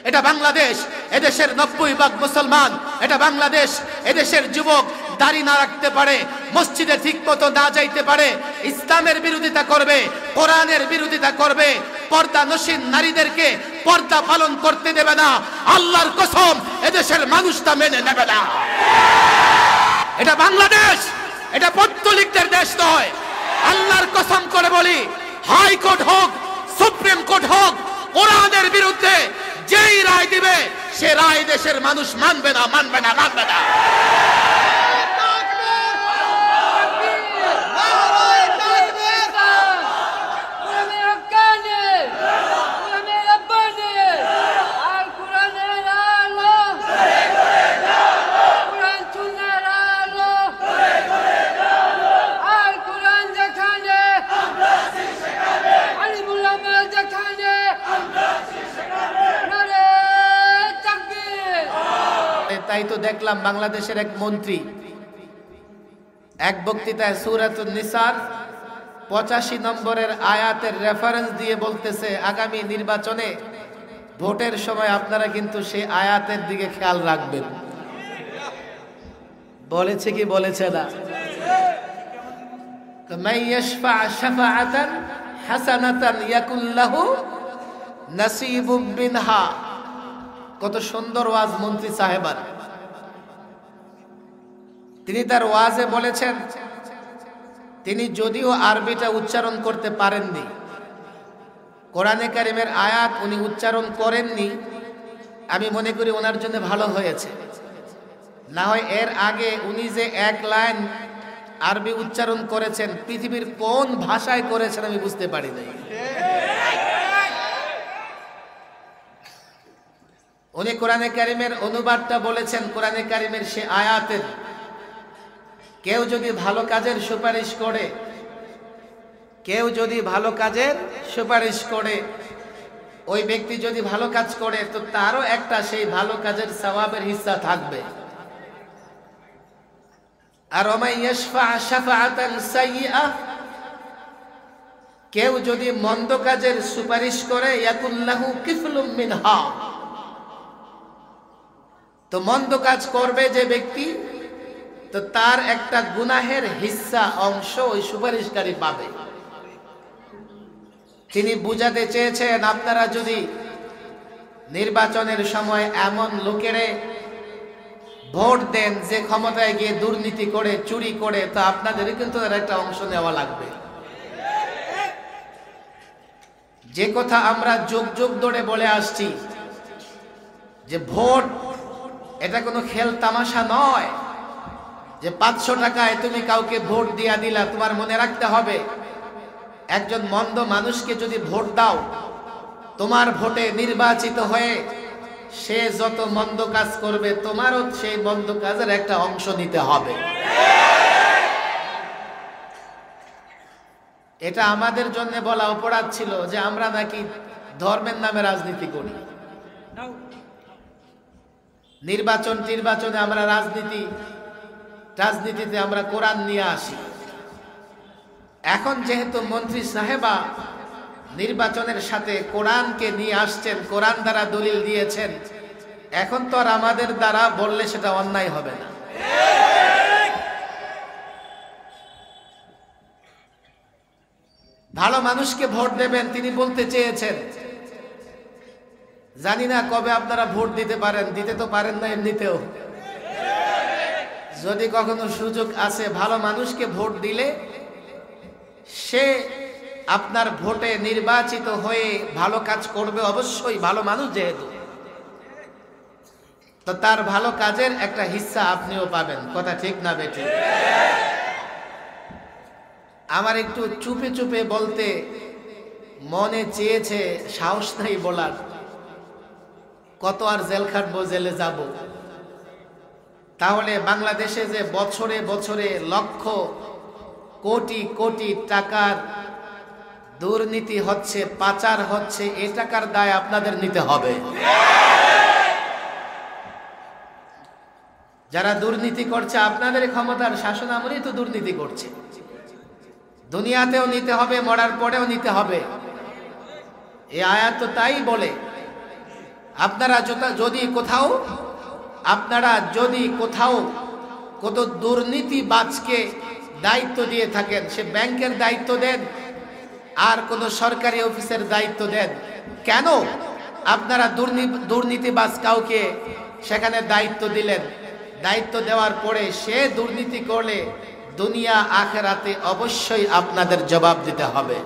এটা বাংলাদেশ, এদেশের 90% মুসলমান। এটা বাংলাদেশ, এদেশের যুবক দাড়ি না রাখতে পারে, মসজিদে ঠিক মতো না যাইতে পারে, ইসলামের বিরোধিতা করবে, কোরআনের বিরোধিতা করবে, পর্দা নসীন নারীদেরকে পর্দা পালন করতে দেবে না। আল্লাহর কসম, এদেশের মানুষটা মেনে নেবে না। এটা বাংলাদেশ, এটা পৌত্তলিকদের দেশ নয়। আল্লাহর কসম করে বলি, হাইকোর্ট হোক, সুপ্রিম কোর্ট হোক, কোরআনের বিরুদ্ধে যেই রায় দিবে সে রায় দেশের মানুষ মানবে না, মানবে না, মানবে না। তাই তো দেখলাম বাংলাদেশের এক মন্ত্রী এক বক্তৃতায় সূরাতুন নিসার 85 নম্বরের আয়াতের রেফারেন্স দিয়ে বলতেছে, আগামী নির্বাচনে ভোটের সময় আপনারা কিন্তু সেই আয়াতের দিকে খেয়াল রাখবেন। বলেছে কি বলেছে না? মান ইয়াশফা শাফাআতান হাসানাতান ইয়াকুল লাহু নাসিবুম মিনহা। কত সুন্দর ওয়াজ মন্ত্রী সাহেবার। তিনি তার ওয়াজে বলেছেন, তিনি যদিও আরবিটা উচ্চারণ করতে পারেননি, কোরআনে কারিমের আয়াত উনি উচ্চারণ করেননি, আমি মনে করি ওনার জন্য ভালো হয়েছে। না হয় এর আগে উনি যে এক লাইন আরবি উচ্চারণ করেছেন, পৃথিবীর কোন ভাষায় করেছেন আমি বুঝতে পারি নাই। উনি কোরআনে কারিমের অনুবাদটা বলেছেন, কোরআনে কারিমের সে আয়াতের কেউ যদি ভালো কাজের সুপারিশ করে, কেউ যদি ভালো কাজের সুপারিশ করে, ওই ব্যক্তি যদি ভালো কাজ করে তো তারও একটা সেই ভালো কাজের সওয়াবের হিস্সা থাকবে। আর ওয়া ইয়াশফা শাফাআতান সাইয়্যা, কেউ যদি মন্দ কাজের সুপারিশ করে, ইয়াকুল লাহু কিফলুম মিনহা, তো মন্দ কাজ করবে যে ব্যক্তি, তো তার একটা গুনাহের হিস্সা অংশ ওই সুপারিশকারী পাবে। তিনি বুঝাতে চেয়েছেন, আপনারা যদি নির্বাচনের সময় এমন লোকেরে ভোট দেন যে ক্ষমতায় গিয়ে দুর্নীতি করে, চুরি করে, তো আপনাদের কিন্তু এর একটা অংশ নেওয়া লাগবে। যে কথা আমরা যুগ যুগ ধরে বলে আসছি যে ভোট এটা কোনো খেল তামাশা নয়, যে 500 টাকায় তুমি কাউকে ভোট দিয়া দিলা। তোমার মনে রাখতে হবে, একজন মন্দ মানুষকে যদি ভোট দাও, তোমার ভোটে নির্বাচিত হয়ে সে যত মন্দ কাজ করবে, তোমারও সেই মন্দ কাজের একটা অংশ নিতে হবে। এটা আমাদের জন্য বলা অপরাধ ছিল যে আমরা নাকি ধর্মের নামে রাজনীতি করি। নির্বাচনে আমরা রাজনীতিতে আমরা কোরআন নিয়ে আসি। এখন যেহেতু মন্ত্রী সাহেবা নির্বাচনের সাথে কোরআনকে নিয়ে আসছেন, কোরআন দ্বারা দলিল দিয়েছেন, এখন তো আর আমাদের দ্বারা বললে সেটা অন্যায় হবে না। ভালো মানুষকে ভোট দেবেন তিনি বলতে চেয়েছেন। জানি না কবে আপনারা ভোট দিতে পারেন, দিতে তো পারেন না এমনিতেও। যদি কখনো সুযোগ আছে, ভালো মানুষকে ভোট দিলে সে আপনার ভোটে নির্বাচিত হয়ে ভালো কাজ করবে, অবশ্যই ভালো মানুষ যেহেতু, তো তার ভালো কাজের একটা হিস্সা আপনিও পাবেন। কথা ঠিক না বেঠি? আমার একটু চুপে চুপে বলতে মনে চেয়েছে, সাহস নাই বলার। কত আর জেল খাটবো, জেলে যাব। তাহলে বাংলাদেশে যে বছরে বছরে লক্ষ কোটি কোটি টাকার দুর্নীতি হচ্ছে, পাচার হচ্ছে, এই টাকার দায় আপনাদের নিতে হবে। যারা দুর্নীতি করছে আপনাদের ক্ষমতার শাসন আমলেই তো দুর্নীতি করছে। দুনিয়াতেও নিতে হবে, মরার পরেও নিতে হবে। এই আয়াত তো তাই বলে। আপনারা যদি কোথাও কত দুর্নীতিবাজকে দায়িত্ব দিয়ে থাকেন, সে ব্যাংকের দায়িত্ব দেন আর কোন সরকারি অফিসের দায়িত্ব দেন, কেন আপনারা দুর্নীতিবাজ কাউকে সেখানে দায়িত্ব দিলেন? দায়িত্ব দেওয়ার পরে সে দুর্নীতি করলে দুনিয়া আখেরাতে অবশ্যই আপনাদের জবাব দিতে হবে।